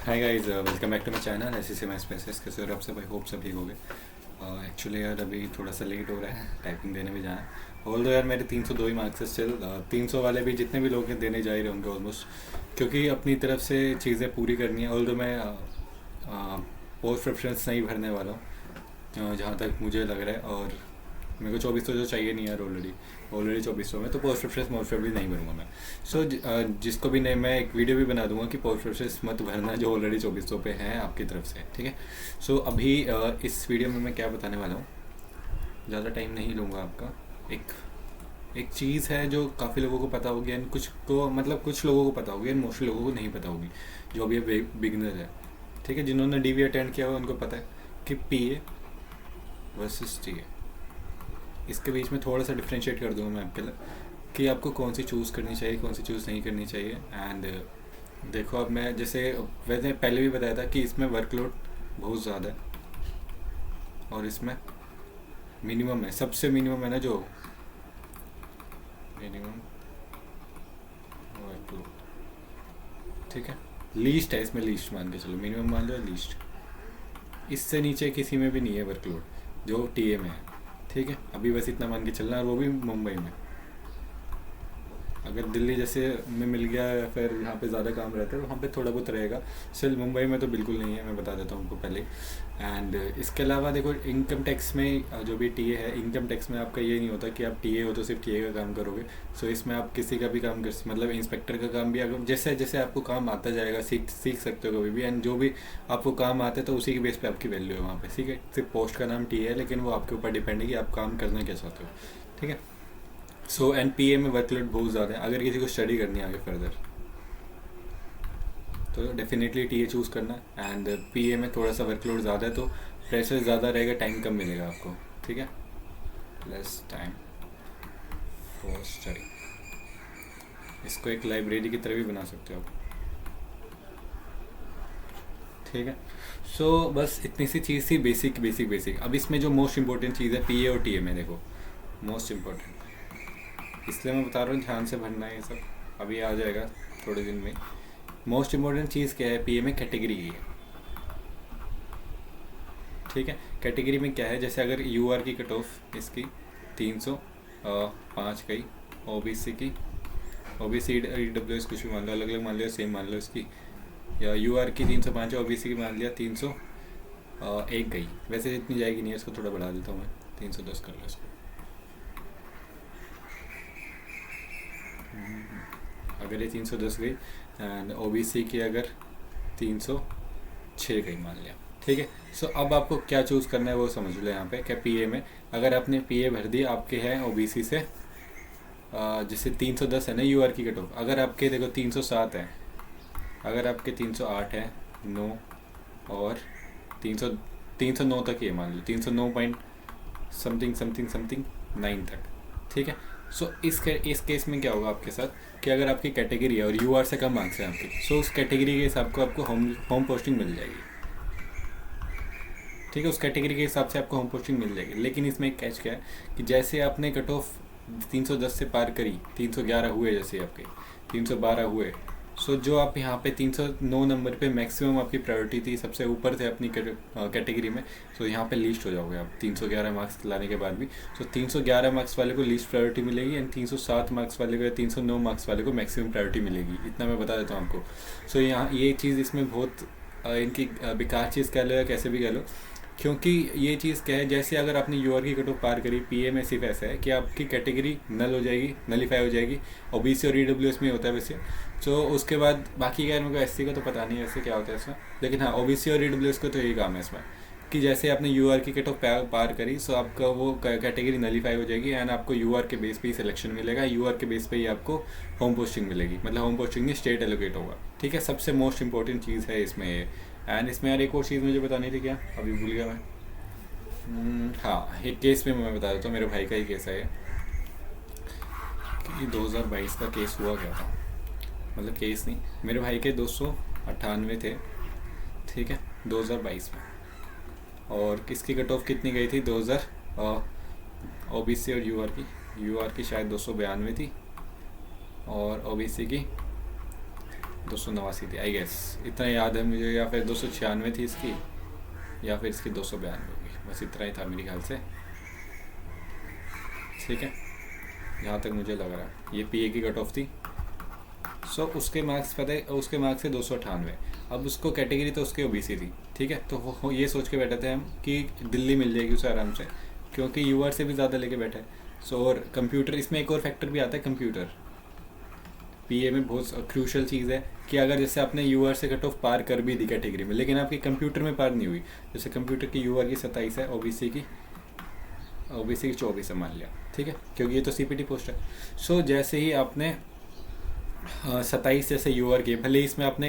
Hi guys, welcome back to my channel ऐसे से मैं स्पेसेस कैसे और आप सब आई होप सब ठीक हो गए। एक्चुअली यार अभी थोड़ा सा लेट हो रहा है, टाइपिंग देने भी जाना है। ऑल दो यार मेरे 302 ही मार्क्स है स्टिल। 300 वाले भी जितने भी लोग हैं देने जा ही रहे होंगे ऑलमोस्ट, क्योंकि अपनी तरफ से चीज़ें पूरी करनी है। ऑल दो मैं पोस्ट प्रेफरेंस नहीं भरने वाला हूँ जहाँ तक मुझे लग रहा है, और मेरे को 2400 तो चाहिए नहीं यार, ऑलरेडी 2400 में तो पोस्ट प्रेफरेंस मोस्ट प्रोबेबली नहीं भरूंगा मैं। सो जिसको भी नहीं, मैं एक वीडियो भी बना दूंगा कि पोस्ट प्रेफरेंस मत भरना जो ऑलरेडी 2400 पे है आपकी तरफ से, ठीक है। सो अभी इस वीडियो में मैं क्या बताने वाला हूँ, ज़्यादा टाइम नहीं लूँगा आपका। एक एक चीज़ है जो काफ़ी लोगों को पता होगी एंड कुछ को मतलब कुछ लोगों को पता होगी एंड मोस्टली लोगों को नहीं पता होगी, जो अभी बिगनर है, ठीक है। जिन्होंने डीवी अटेंड किया हुआ उनको पता है कि पीए वर्सेस टीए, इसके बीच में थोड़ा सा डिफ्रेंशिएट कर दूँगा मैं आपके लिए कि आपको कौन सी चूज़ करनी चाहिए, कौन सी चूज़ नहीं करनी चाहिए। एंड देखो, अब मैं जैसे वैसे पहले भी बताया था कि इसमें वर्कलोड बहुत ज़्यादा है और इसमें मिनिमम है, सबसे मिनिमम है ना जो मिनिमम वर्कलोड, ठीक है। लीस्ट है इसमें, लीस्ट मान के चलो, मिनिमम मान लो लीस्ट। इससे नीचे किसी में भी नहीं है वर्कलोड जो टीए में है, ठीक है। अभी बस इतना मान के चलना, और वो भी मुंबई में। अगर दिल्ली जैसे में मिल गया या फिर यहाँ पे ज़्यादा काम रहता है तो वहाँ पे थोड़ा बहुत रहेगा, स्टिल मुंबई में तो बिल्कुल नहीं है, मैं बता देता हूँ उनको पहले। एंड इसके अलावा देखो, इनकम टैक्स में जो भी टीए है, इनकम टैक्स में आपका ये नहीं होता कि आप टीए हो तो सिर्फ टीए का काम करोगे। सो इसमें आप किसी का भी काम कर, मतलब इंस्पेक्टर का काम भी, अगर जैसे जैसे आपको काम आता जाएगा सीख सकते हो कभी भी। एंड जो भी आपको काम आता है तो उसी के बेस पे आपकी वैल्यू है वहाँ पे, ठीक है। सिर्फ पोस्ट का नाम टीए है, लेकिन वो आपके ऊपर डिपेंड है कि आप काम करना क्या चाहते हो, ठीक है। सो एन पी ए में वर्कलोड बहुत ज़्यादा है। अगर किसी को स्टडी करनी है आगे फर्दर तो डेफिनेटली टी ए चूज़ करना। एंड पी ए में थोड़ा सा वर्कलोड ज़्यादा है तो प्रेशर ज़्यादा रहेगा, टाइम कम मिलेगा आपको, ठीक है। लेस टाइम फॉर स्टडी, इसको एक लाइब्रेरी की तरह भी बना सकते हो आप, ठीक है। सो बस इतनी सी चीज़ थी, बेसिक बेसिक बेसिक। अब इसमें जो मोस्ट इंपॉर्टेंट चीज़ है पी ए और टी ए में, देखो मोस्ट इम्पोर्टेंट, इसलिए मैं बता रहा हूँ ध्यान से भरना है ये सब, अभी आ जाएगा थोड़े दिन में। मोस्ट इम्पोर्टेंट चीज़ क्या है पीए में, कैटेगरी की है, ठीक है। कैटेगरी में क्या है, जैसे अगर यूआर की कट ऑफ इसकी 305 गई, ओबीसी की, ओबीसी ईडब्ल्यूएस कुछ भी मान लो, अलग अलग मान लिया, सेम मान लो इसकी, या यूआर की 305 है, ओबीसी की मान लिया 301 गई। वैसे इतनी जाएगी नहीं है, इसको थोड़ा बढ़ा देता हूँ मैं, 310 कर लो इसको। अगर ये 310 गई एंड ओबीसी की अगर 306 गई मान लिया, ठीक है। सो अब आपको क्या चूज़ करना है वो समझ लो। यहाँ पे क्या पीए में, अगर आपने पीए भर दी, आपके हैं ओबीसी से जैसे 310 है ना यूआर की कट ऑफ, अगर आपके देखो 307 है, अगर आपके 308 है, 9 और 309 तक ये मान लो, 309 पॉइंट समथिंग समथिंग समथिंग 9 तक, ठीक है। सो इस केस में क्या होगा आपके साथ कि अगर आपकी कैटेगरी है और यूआर से कम मार्क्स है आपके, सो उस कैटेगरी के हिसाब को आपको होम पोस्टिंग मिल जाएगी, ठीक है। उस कैटेगरी के हिसाब से आपको होम पोस्टिंग मिल जाएगी। लेकिन इसमें एक कैच क्या है कि जैसे आपने कट ऑफ 310 से पार करी, 311 हुए, जैसे आपके 312 हुए, सो जो आप यहाँ पे 309 नंबर पे मैक्सिमम आपकी प्रायोरिटी थी, सबसे ऊपर थे अपनी कैटेगरी में, सो यहाँ पे लिस्ट हो जाओगे आप 311 मार्क्स लाने के बाद भी। सो 311 मार्क्स वाले को लिस्ट प्रायोरिटी मिलेगी एंड 307 मार्क्स वाले को या 309 मार्क्स वाले को मैक्सिमम प्रायोरिटी मिलेगी, इतना मैं बता देता हूँ आपको। सो यहाँ ये चीज़ इसमें बहुत इनकी बेकार चीज़ कह लो या कैसे भी कह लो, क्योंकि ये चीज़ क्या है, जैसे अगर आपने यूआर की कट ऑफ पार करी, पीए में सिर्फ ऐसा है कि आपकी कैटेगरी नल हो जाएगी, नलीफाई हो जाएगी, ओबीसी और ईडब्ल्यूएस में होता है वैसे। तो उसके बाद बाकी क्या, मेरे को एससी का तो पता नहीं वैसे क्या होता है इसमें, लेकिन हाँ ओबीसी और ईडब्ल्यूएस का तो यही काम है इसमें कि जैसे आपने यूआर की कट ऑफ पार करी, सो आपका वो कैटेगरी नलीफाई हो जाएगी एंड आपको यूआर के बेस पे ही सिलेक्शन मिलेगा, यूआर के बेस पे ही आपको होम पोस्टिंग मिलेगी, मतलब होम पोस्टिंग में स्टेट एलोकेट होगा, ठीक है। सबसे मोस्ट इंपॉर्टेंट चीज़ है इसमें ये। एंड इसमें यार एक और चीज़ मुझे बतानी थी, क्या अभी भूल गया मैं। हाँ, एक केस में मैं बता देता हूँ, मेरे भाई का ही केस है ये, कि 2022 का केस हुआ क्या था, मतलब केस नहीं, मेरे भाई के 298 थे, ठीक है, 2022 में। और किसकी कट ऑफ कितनी गई थी, 2000 ओबीसी और यूआर की शायद 292 थी, और ओबीसी की 289 थी आई गेस, इतना याद है मुझे, या फिर 296 थी इसकी, या फिर इसकी 292 होगी, बस इतना ही था मेरे ख्याल से। ठीक है, जहाँ तक मुझे लग रहा है ये पीए की कट ऑफ थी। सो उसके मार्क्स पता है, उसके मार्क्स थे 298। अब उसको कैटेगरी तो उसकी ओबीसी थी। ठीक है, तो वो ये सोच के बैठे थे हम कि दिल्ली मिल जाएगी उसे आराम से, क्योंकि यूआर से भी ज़्यादा लेके बैठा है। सो और कंप्यूटर, इसमें एक और फैक्टर भी आता है कंप्यूटर, पीए में बहुत क्रूशल चीज़ है कि अगर जैसे आपने यूआर से कट ऑफ पार कर भी दी कैटेगरी में, लेकिन आपकी कंप्यूटर में पार नहीं हुई, जैसे कंप्यूटर की यूआर की 27 है, ओबीसी की 24 है मान लिया। ठीक है, क्योंकि ये तो सीपीटी पोस्ट है। सो जैसे ही आपने 27 जैसे यूआर के, भले इसमें आपने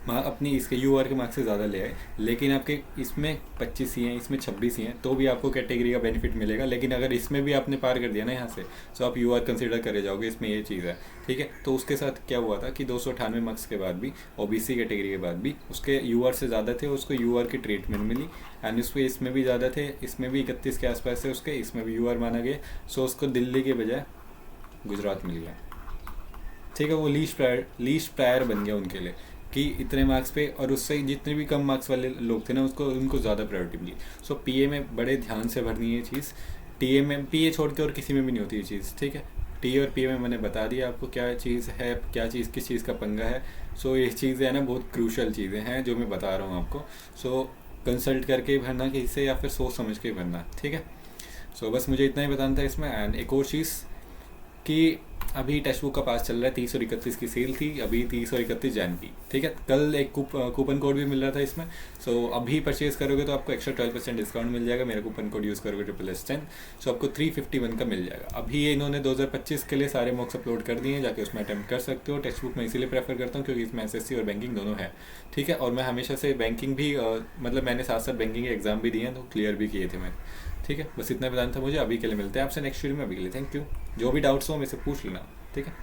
अपनी इसके यूआर के मार्क्स से ज़्यादा ले आए, लेकिन आपके इसमें 25 ही हैं, इसमें 26 ही हैं, तो भी आपको कैटेगरी का बेनिफिट मिलेगा। लेकिन अगर इसमें भी आपने पार कर दिया ना यहाँ से, तो आप यूआर कंसीडर करे जाओगे, इसमें ये चीज़ है। ठीक है, तो उसके साथ क्या हुआ था कि 298 मार्क्स के बाद भी, ओबीसी कैटेगरी के बाद भी उसके यूआर से ज़्यादा थे, उसको यूआर की ट्रीटमेंट मिली। एंड उसके इसमें भी ज़्यादा थे, इसमें भी 31 के आसपास थे उसके, इसमें भी यूआर माना गया। सो उसको दिल्ली के बजाय गुजरात मिल गया। ठीक है, वो लीस्ट प्रायर बन गया उनके लिए कि इतने मार्क्स पे, और उससे जितने भी कम मार्क्स वाले लोग थे ना, उसको उनको ज़्यादा प्रायोरिटी मिली। सो पीए में बड़े ध्यान से भरनी है ये चीज़, टीए में, पीए छोड़ के और किसी में भी नहीं होती ये चीज़। ठीक है, टीए और पीए में मैंने बता दिया आपको क्या चीज़ है, क्या चीज़ किस चीज़ का पंगा है। सो ये चीज़ें है ना, बहुत क्रूशल चीज़ें हैं जो मैं बता रहा हूँ आपको। सो कंसल्ट करके ही भरना किसी से, या फिर सोच समझ के ही भरना। ठीक है, सो बस मुझे इतना ही बताना था इसमें। एंड एक और चीज़ कि अभी टेक्स्ट बुक का पास चल रहा है, 30 और 31 की सेल थी अभी, 30 और 31 जैन की। ठीक है, कल एक कूपन कोड भी मिल रहा था इसमें। सो अभी परचेज करोगे तो आपको एक्स्ट्रा 12% डिस्काउंट मिल जाएगा, मेरा कूपन कोड यूज़ करोगे SSS10। सो आपको 351 का मिल जाएगा। अभी ये इन्होंने 2025 के लिए सारे मॉक्स अपलोड कर दिए हैं, जाके उसमें अटैम्प्ट कर सकते हो। टेक्स्ट बुक मैं इसीलिए प्रेफर करता हूँ क्योंकि इसमें एसएससी और बैंकिंग दोनों है। ठीक है, और मैं हमेशा से बैंकिंग भी मतलब मैंने साथ साथ बैंकिंग के एग्जाम भी दिए हैं, तो क्लियर भी किए थे मैंने। ठीक है, बस इतना बताना था मुझे। अभी के लिए मिलते हैं आपसे नेक्स्ट वीडियो में। अभी के लिए थैंक यू। जो भी डाउट्स हो मेरे से पूछ लेना। ठीक है।